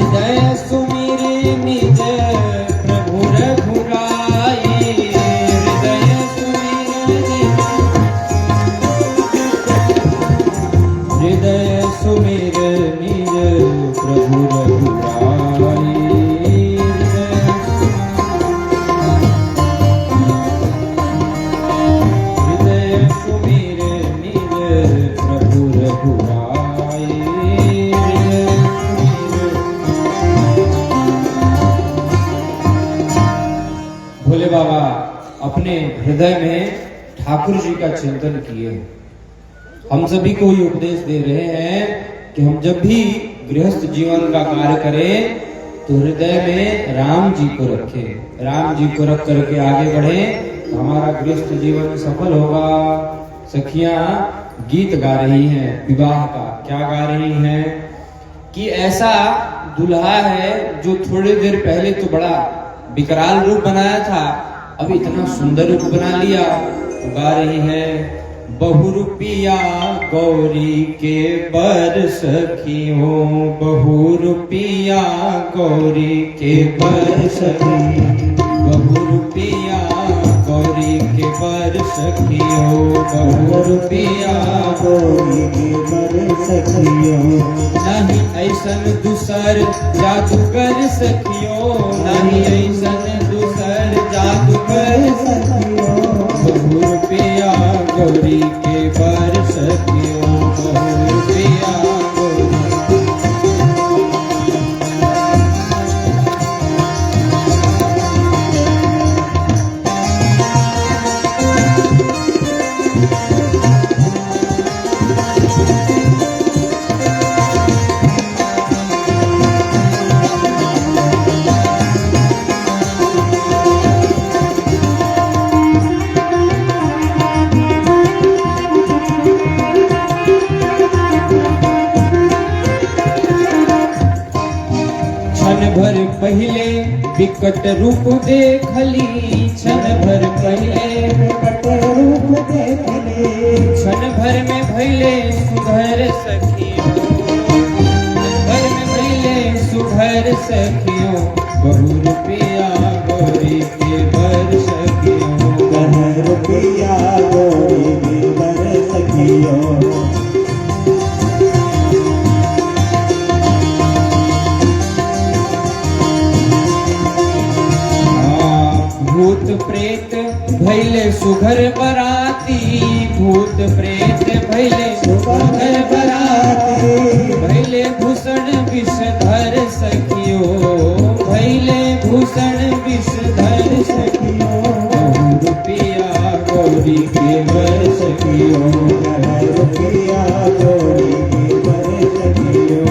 हृदय सुमिर निज प्रभु रघुराई। हृदय सुमिर निज प्रभु रघुराई। हृदय सुमिर निज प्रभु रघुराई। भोले बाबा अपने हृदय में ठाकुर जी का चिंतन किए। हम सभी को ये उपदेश दे रहे हैं कि हम जब भी गृहस्थ जीवन का कार्य करें तो हृदय में राम जी को रखें। राम जी को रख करके आगे बढ़ें तो हमारा गृहस्थ जीवन सफल होगा। सखियां गीत गा रही हैं विवाह का। क्या गा रही हैं कि ऐसा दुल्हा है जो थोड़ी देर पहले तो बड़ा विकराल रूप बनाया था, अब इतना सुंदर रूप बना लिया। तो गा रही है बहुरूपिया गौरी के बर सखियों। बहुरूपिया गौरी के बर सखी। बहुरूपिया गौरी के बर सखियों। बहुरूपिया गौरी के बर सखियों। नहीं ऐसन दूसर जादूगर सखियों। नहीं ऐसन दूसर जादूगर सखियों। बहुरूपिया गौरी के बर सखियों। बहुरूपिया भर पहले विकट रूप देखली। क्षण भर पहले विकट रूप देखली। क्षण भर में भैले सुघर सखियों। भर में भैले सुघर सखियों। बहुरूपिया गौरी के बर सखियों। बहुरूपिया गौरी के बर सखियों। भूत प्रेत भैले सुघर बराती। भूत प्रेत भैले सुघर बराती। भैले भूषण विषधर सखियों। भैले भूषण विषधर सखियों। बहुरूपिया गौरी के बर सखियों। बहुरूपिया गौरी के बर सखियों।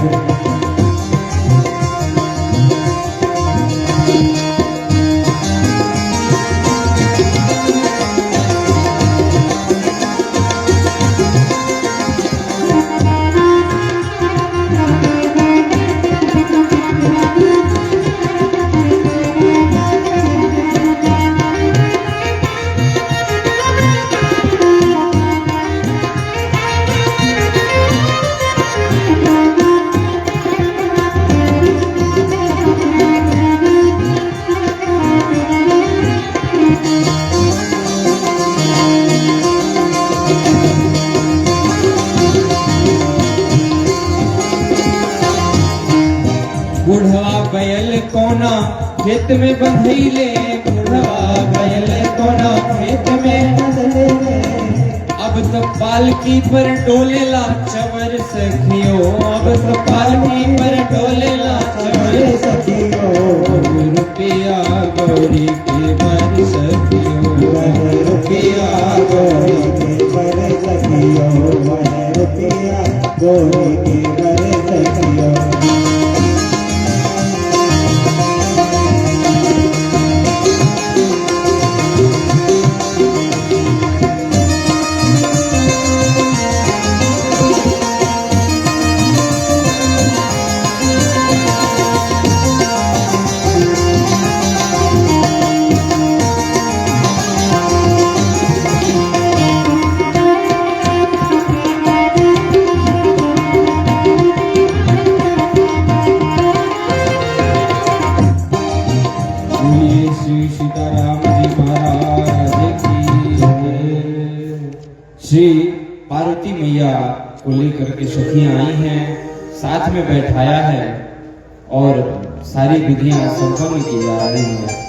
बुढ़वा बैल कोना खेत में बंधैले। बुढ़वा बैल कोना खेत में बंधैले। अब तो पालकी पर डोलेला चवर सखियों। अब तो पालकी पर डोलेला चवर सखियों। बहुरूपिया गौरी के बर सखियों। बहुरूपिया गौरी के बर सखियों। बहुरूपिया गौरी के बर सखियों। पार्वती मैया को लेकर के सखियां आई हैं, साथ में बैठाया है और सारी विधियां संपन्न की जा रही हैं।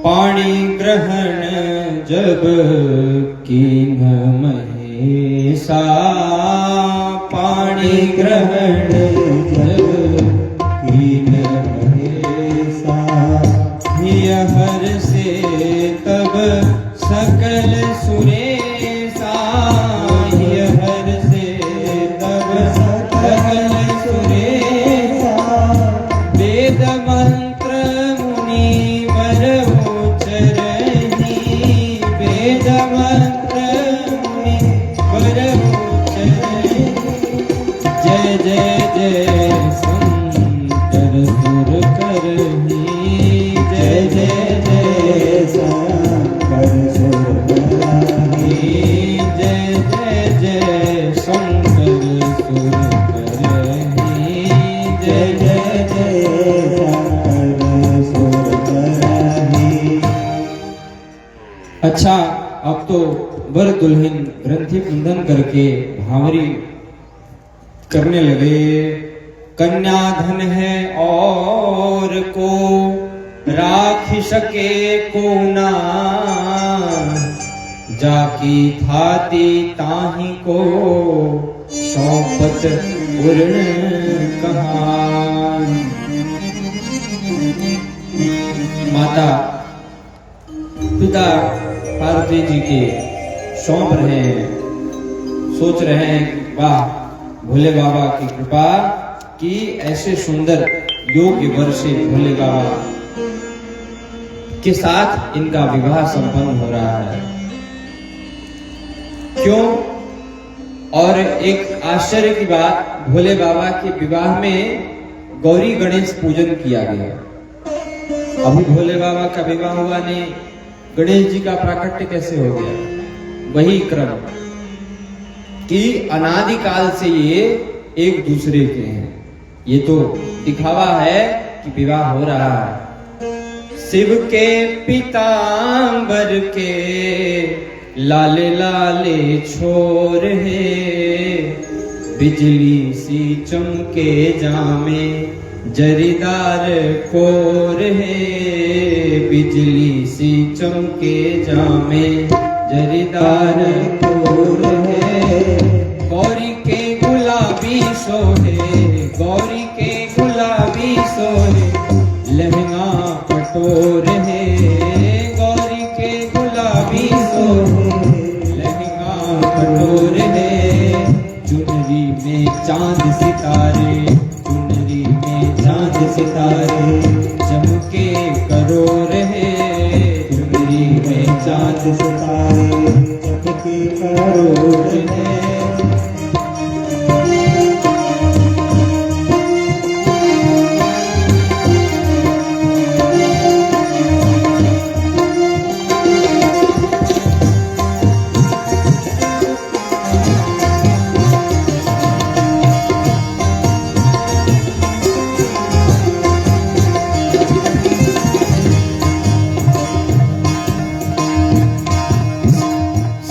पाणी ग्रहण जब कीन महेशा, पाणी ग्रहण जब कीन महेशा, हिय हर से तब सकल सुरेशा, हिय हर से तब सकल सुरेशा, वेद मंत्र मुनि वर उच्चरहि, वेद मंत्र मुनि वर उच्चरहि, जय जय जय शंकर सुर करहि, जय जय जय शंकर सुर करहि, जय जय जय शंकर सुर करहि, जय जय जय शंकर सुर करहि। अच्छा, अब तो वर दुल्हन ग्रंथि बंधन करके भावरी करने लगे। कन्या धन है और को राख सके को ना, जाकी थाती ताही को सौंपत उर्ण कहान। माता पिता पार्वती जी के सौंप रहे हैं, सोच रहे हैं वाह भोले बाबा की कृपा कि ऐसे सुंदर योग्य वर से भोले बाबा के साथ इनका विवाह संपन्न हो रहा है। क्यों? और एक आश्चर्य की बात, भोले बाबा के विवाह में गौरी गणेश पूजन किया गया। अभी भोले बाबा का विवाह हुआ नहीं, गणेश जी का प्राकट्य कैसे हो गया? वही क्रम कि अनादिकाल से ये एक दूसरे के हैं। ये तो दिखावा है कि विवाह हो रहा है। शिव के पीतांबर के लाले लाले छोर है, बिजली सी चमके जामे जरीदार कोर है, बिजली सी चमके जामे जरीदार कोर है। गौरी के गुलाबी सोहे, गौरी के गुलाबी सोहे, लहंगा कटोर है, गौरी के गुलाबी सोहे, लहंगा कटोर है। चुनरी में चांद सितारे, चुनरी में चांद सितारे, चमके करोर है, चुनरी में चांद सितारे, चमके करोर है।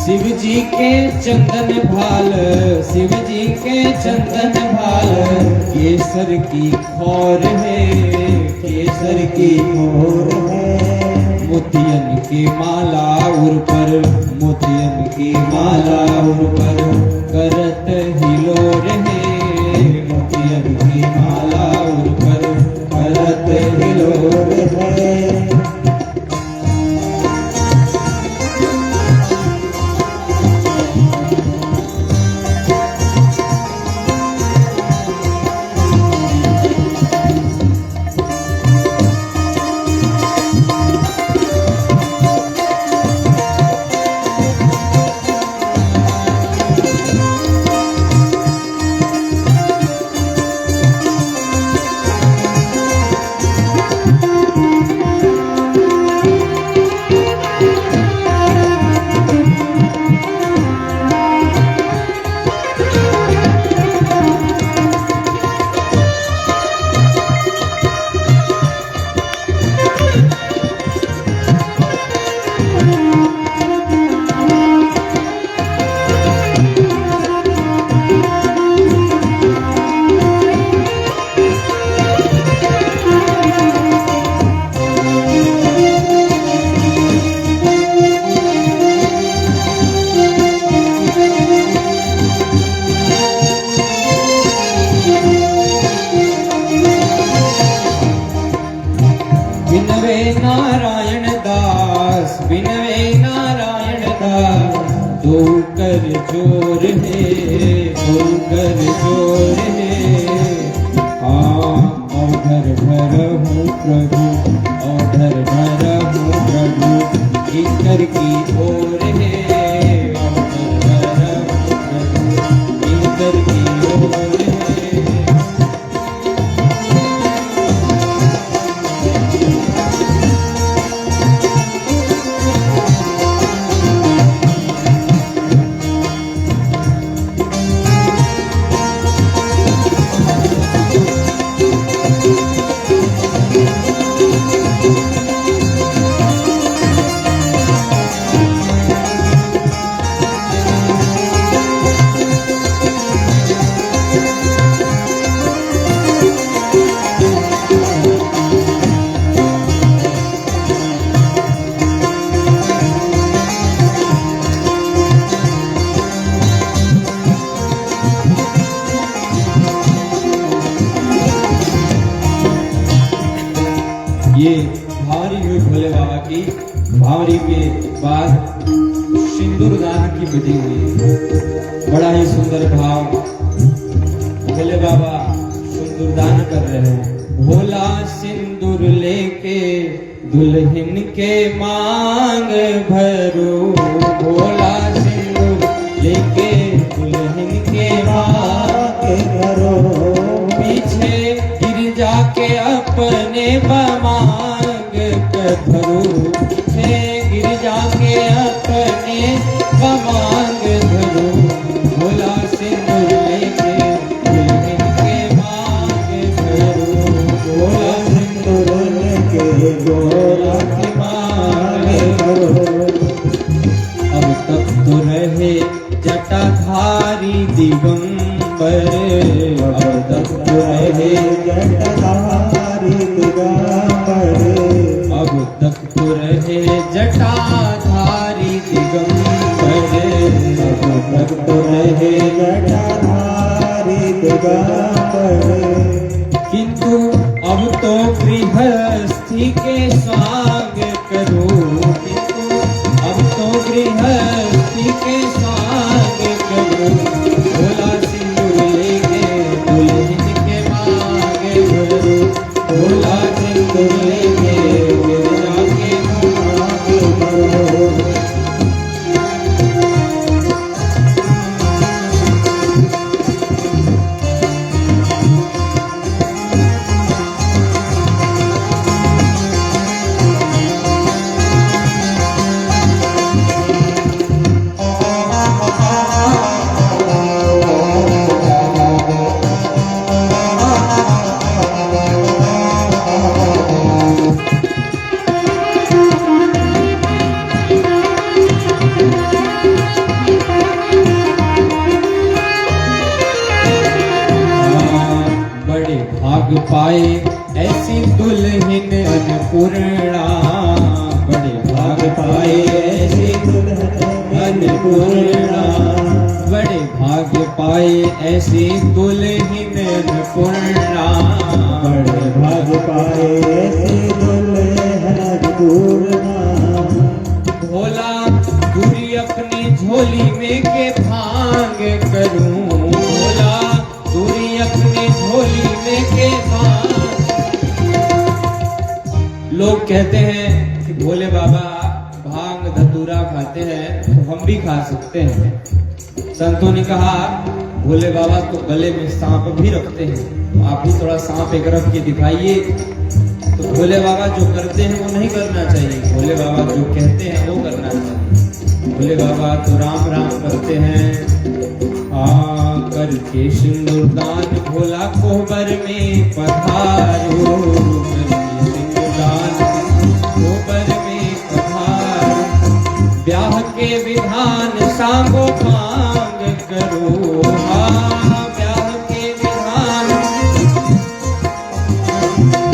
शिव जी के चंदन भाल, शिव जी के चंदन भाल, केसर की खौर है, केसर की खौर है। मोतियन की माला उर पर, मोतियन की माला उर पर, करत हिलोर है, मोतियन की माला उर पर, करत हिलोर है। नारायण दास बिनवे नारायण दास दो कर जोर है दो कर जोर है हाँ औधर भर हूँ प्रभु औधर भर हूँ प्रभु ईश्वर की ओर है औधर भर हूँ प्रभु ईश्वर की ओर है। ये भावरी हुई भोले बाबा की भावरी के बाद सिंदूर दान की विधि हुई। बड़ा ही सुंदर भाव भोले बाबा सिंदूर दान कर रहे हैं। भोला सिंदूर लेके दुल्हन के मांग भरो भोला सिंदूर लेके दुल्हन के मांग भरो पीछे गिर जाके अपने बमांग धरो पीछे गिर जाके अपने बमांग धरो भोला सिंदूर लेके दुल्हन के मांग धरो भोला सिंदूर लेके भोला के मांग धरो। अब तक तो रहे जटाधारी दिगंबर अब तक तो रहे जटाधारी दिगंबर अब तक तो रहे जटाधारी दिगंबर अब तक तो रहे जटाधारी दिगंबर किंतु अब तो गृहस्थी के स्वाग करो किंतु अब तो गृहस्थी के स्वाग करो भोला सिंदूर लेके दुल्हन के मांग भरो भोला सिंदूर लेके गिर जाके मांग भरो। भाग पाए ऐसी दुल्हन अन्नपूर्णा बड़े भाग पाए ऐसी दुल्हन अन्नपूर्णा बड़े भाग पाए ऐसी दुल्हन अन्नपूर्णा बड़े भाग पाए ऐसी दुल्हन अन्नपूर्णा। भोला दूरी अपनी झोली में के भांग करूं भोला दूरी अपनी झोली में के भांग। लोग कहते हैं कि भोले बाबा भांग धतूरा खाते हैं तो हम भी खा सकते हैं। संतों ने कहा भोले बाबा तो गले में सांप भी रखते हैं तो आप भी थोड़ा सांप एक रख के दिखाइए। तो भोले बाबा जो करते हैं वो नहीं करना चाहिए भोले बाबा जो कहते हैं वो करना चाहिए। भोले बाबा तो राम राम करते हैं हाँ करके सिंदूर दान भोला कोहबर में पधारो करके सिंदूर दान कोहबर में पधारो। के विधान सांगो मांग करो, हाँ ब्याह के विधान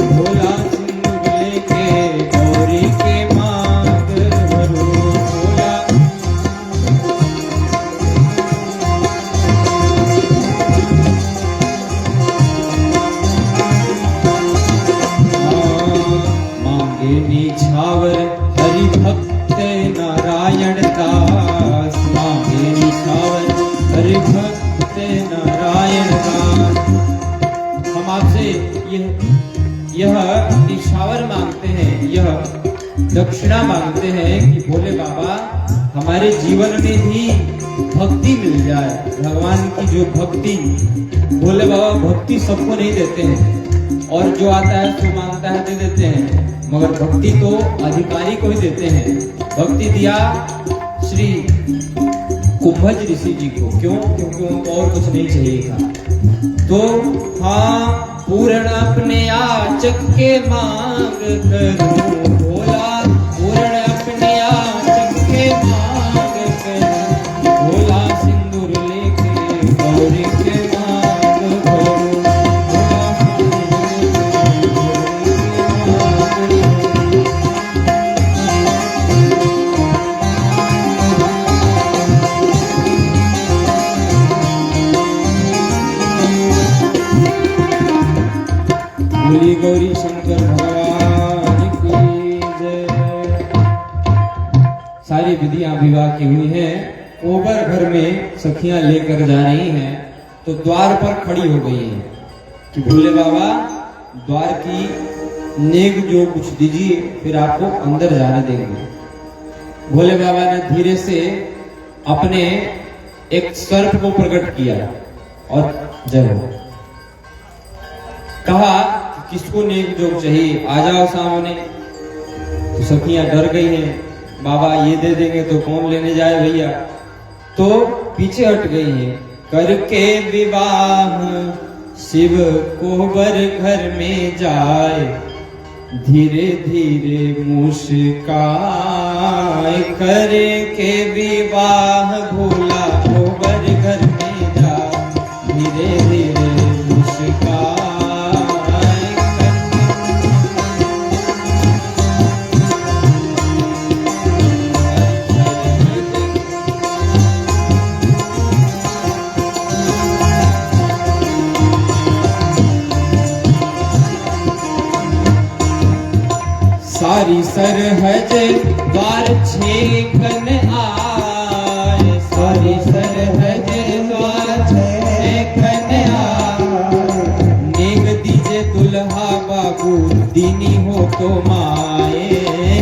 भोला सिंदूर लेके गौरी के मांग भरो, भोला मांगे निछावर हरि भक्त नारायण दास, मांगे निछावर हरि भक्त नारायण दास। हम आपसे यह निछावर मांगते हैं, यह दक्षिणा मांगते हैं कि भोले बाबा हमारे जीवन में भी भक्ति मिल जाए। भगवान की जो भक्ति, भोले बाबा भक्ति सबको नहीं देते हैं, और जो आता है सो मांगता है दे देते हैं, मगर भक्ति तो अधिकारी को ही देते हैं। भक्ति दिया श्री कुंभज ऋषि जी को, क्यों? क्योंकि उनको और कुछ नहीं चाहिए था। तो हाँ पूर्ण अपने याचक के मांग करूं, भोला पूर्ण अपने याचक के मांग करूं, भोला सिंदूर लेके गौरी के मांग करूं, बोली गौरी शंकर भगवान की जय। सारी विधियां विवाह की हुई हैं, ओबर घर में सखियां लेकर जा रही हैं, तो द्वार पर खड़ी हो गई हैं कि भोले बाबा द्वार की नेग जो कुछ दीजिए, फिर आपको अंदर जाने देंगे। भोले बाबा ने धीरे से अपने एक सर्प को प्रकट किया और जय हो कहा, किसको नेक जोग चाहिए, आ जाओ सामने। तो सखियां डर गई हैं, बाबा ये दे देंगे तो कौन लेने जाए भैया, तो पीछे हट गई हैं। करके विवाह शिव कोबर घर में जाए, धीरे धीरे मुस्काए, करके विवाह भोला कोबर घर में जाए, धीरे धीरे मुस्काए। सारी सरहज द्वार छेकन आए, सारी सरहज द्वार छेकन आए, नेग दीजे दुल्हा बाबू दीनी हो तो माए,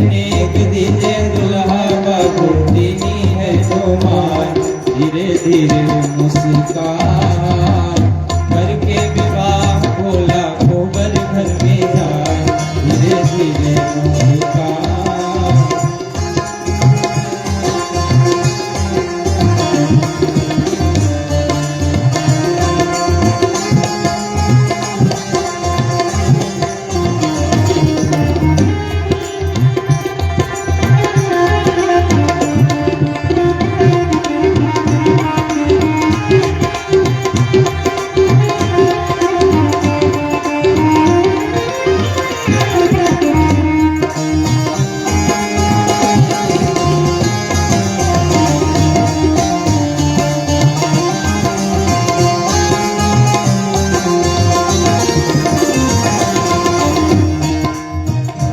नेग दीजे दुल्हा बाबू दीनी है तो माए, धीरे धीरे मुस्कान करके विवाह भोला कोबर घर में जाए, धीरे धीरे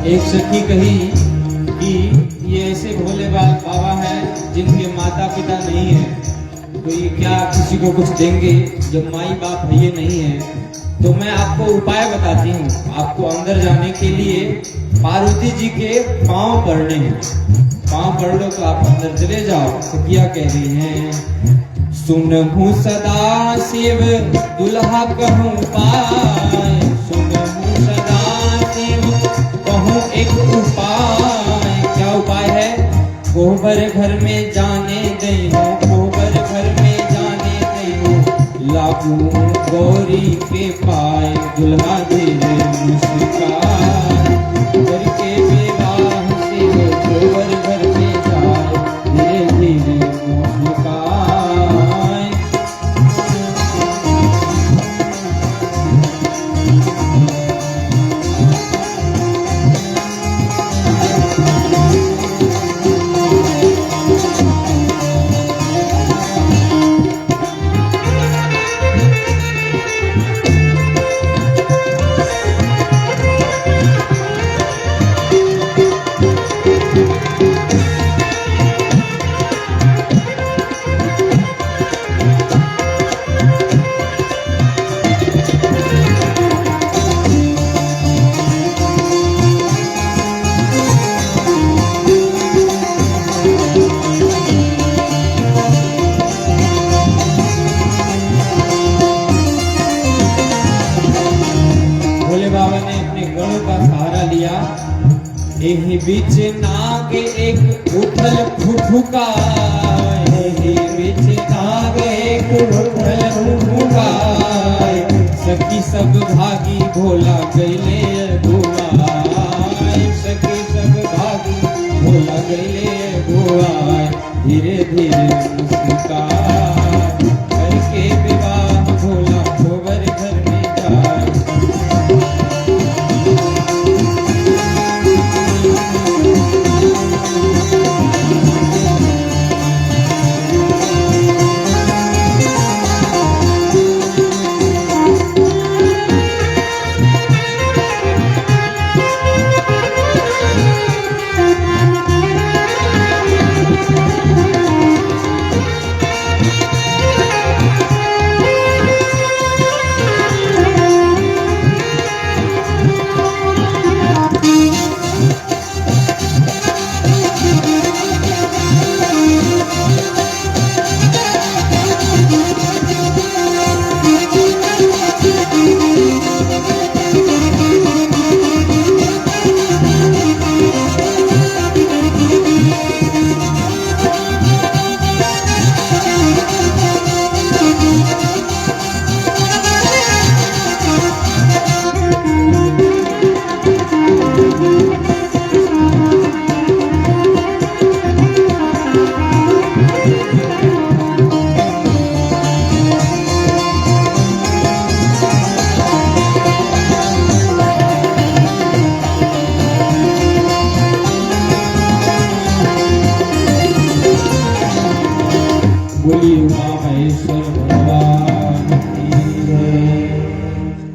एक सखी कही कि ये ऐसे भोले बाबा हैं जिनके माता पिता नहीं है, तो ये क्या किसी को कुछ देंगे जब माई बाप ये नहीं है। तो मैं आपको उपाय बताती हूँ। आपको अंदर जाने के लिए पार्वती जी के पांव पड़ने हैं, पांव पड़ लो तो आप अंदर चले जाओ। सखिया कह रही हैं, सुनहु सदा शिव दुल्हा कहूँ पाए, सुनहु सदा शिव कहूँ एक उपाय। क्या उपाय है? कोबर घर में जाने दे हो, कोबर घर में जाने दे हो, लागू गौरी के पाए, दुल्हा धीरे मुस्कान करके विवाह शिव कोबर घर में जाए, धीरे धीरे कुरुथल फुफुकाए विचितागे कुरुथल फुफुकाए सखी सब भागी भोला गईले अगुआए सखी सब भागी भोला गईले अगुआए धीरे धीरे मुस्कुराए करके विवाह भोला गोबर घर में जाए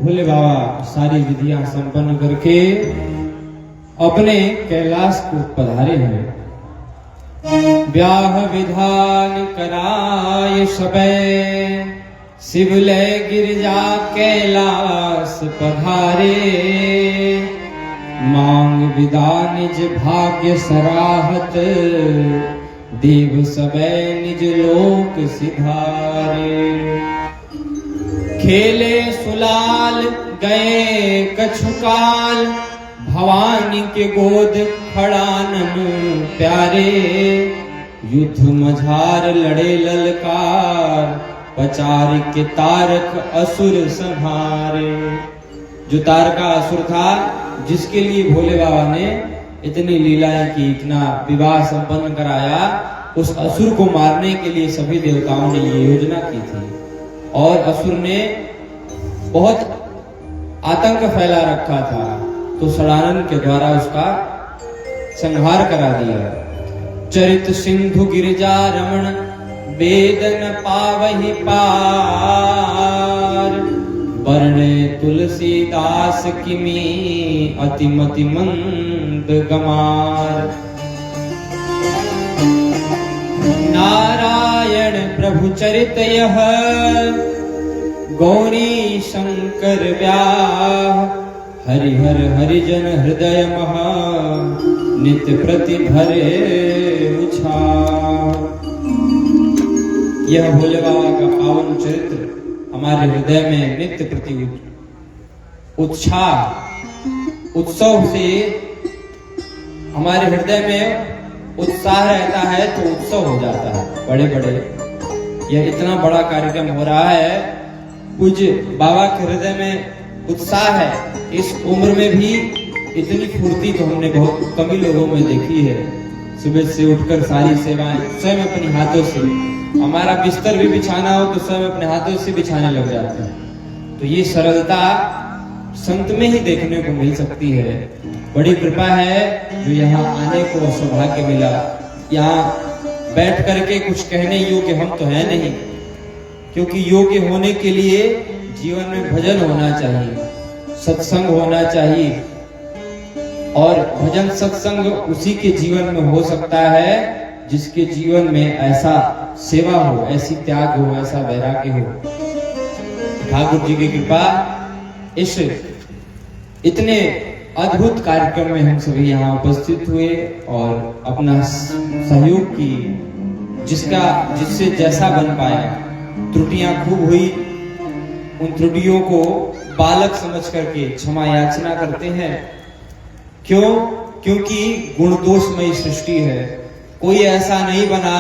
भोले बाबा सारी विधियां संपन्न करके अपने कैलाश को पधारे हैं। ब्याह विधान कराय सबे शिवलय गिरजा कैलाश पधारे मांग विदान निज भाग्य सराहत देव सबे निज लोक सिधारे खेले सुलाल गए कछुकाल भवानी के गोद खड़ानन प्यारे युद्ध मझार लड़े ललकार पचार के तारक असुर संहारे। जो तारका असुर था जिसके लिए भोले बाबा ने इतनी लीलाएं की इतना विवाह संपन्न कराया उस असुर को मारने के लिए सभी देवताओं ने ये योजना की थी और असुर ने बहुत आतंक फैला रखा था तो षडानन के द्वारा उसका संहार करा दिया। चरित सिंधु गिरिजा रमण वेदन पावहि पार वर्णे तुलसीदास किमी अतिमति मंद गमार। नारायण प्रभु चरित यह गौरी शंकर व्याह हरिहर हरिजन हृदय महा नित्य प्रति भरे उछाह। यह भोले बाबा का पावन चरित्र हमारे हृदय में नित्य प्रति उत्साह उत्सव से हमारे हृदय में उत्साह रहता है तो उत्सव हो जाता है। बड़े बड़े यह इतना बड़ा कार्यक्रम हो रहा है पूज्य बाबा के हृदय में उत्साह है। इस उम्र में भी इतनी फुर्ती तो हमने बहुत कम ही लोगों में देखी है। सुबह से उठकर सारी सेवाएं स्वयं अपने हाथों से हमारा बिस्तर भी बिछाना हो तो स्वयं अपने हाथों से बिछाने लग जाते हैं। तो ये सरलता संत में ही देखने को मिल सकती है। बड़ी कृपा है जो यहाँ आने को सौभाग्य मिला। यहाँ बैठ करके कुछ कहने योग्य हम तो है नहीं क्योंकि योग्य होने के लिए जीवन में भजन होना चाहिए सत्संग होना चाहिए और भजन सत्संग उसी के जीवन में हो सकता है जिसके जीवन में ऐसा सेवा हो ऐसी त्याग हो ऐसा वैराग्य हो। ठाकुर जी की कृपा इस इतने अद्भुत कार्यक्रम में हम सभी यहाँ उपस्थित हुए और अपना सहयोग की जिससे जैसा बन पाया। त्रुटियां खूब हुई उन त्रुटियों को बालक समझ करके क्षमा याचना करते हैं। क्यों? क्योंकि गुण दोषमयी सृष्टि है। कोई ऐसा नहीं बना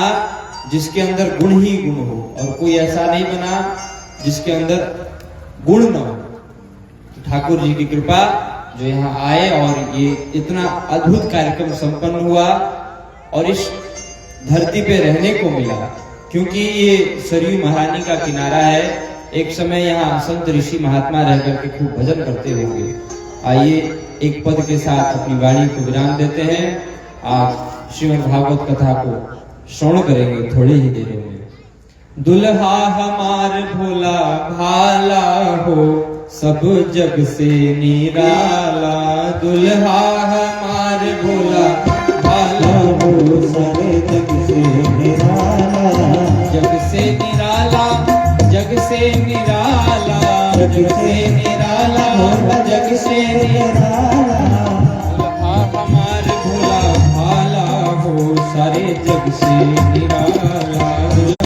जिसके अंदर गुण ही गुण हो, और कोई ऐसा नहीं बना जिसके अंदर गुण न हो। तो ठाकुर जी की कृपा जो यहाँ आए और ये इतना अद्भुत कार्यक्रम संपन्न हुआ और इस धरती पे रहने को मिला, क्योंकि ये सरयू महारानी का किनारा है। एक समय यहाँ संत ऋषि महात्मा रह करके खूब भजन करते होंगे। आइए एक पद के साथ अपनी वाणी को विराम देते हैं। आज श्रीमद् भागवत कथा को श्रवण करेंगे थोड़ी ही देर में। दुल्हा हमार भोला भाला हो, सब जग से निराला। दुल्हा हमार भोला भाला हो, सब जग से निराला। जग से निराला, जग से निराला, जग से निराला, जग से निराला। दुल्हा हमार भोला भाला हो, सारे जग से निराला।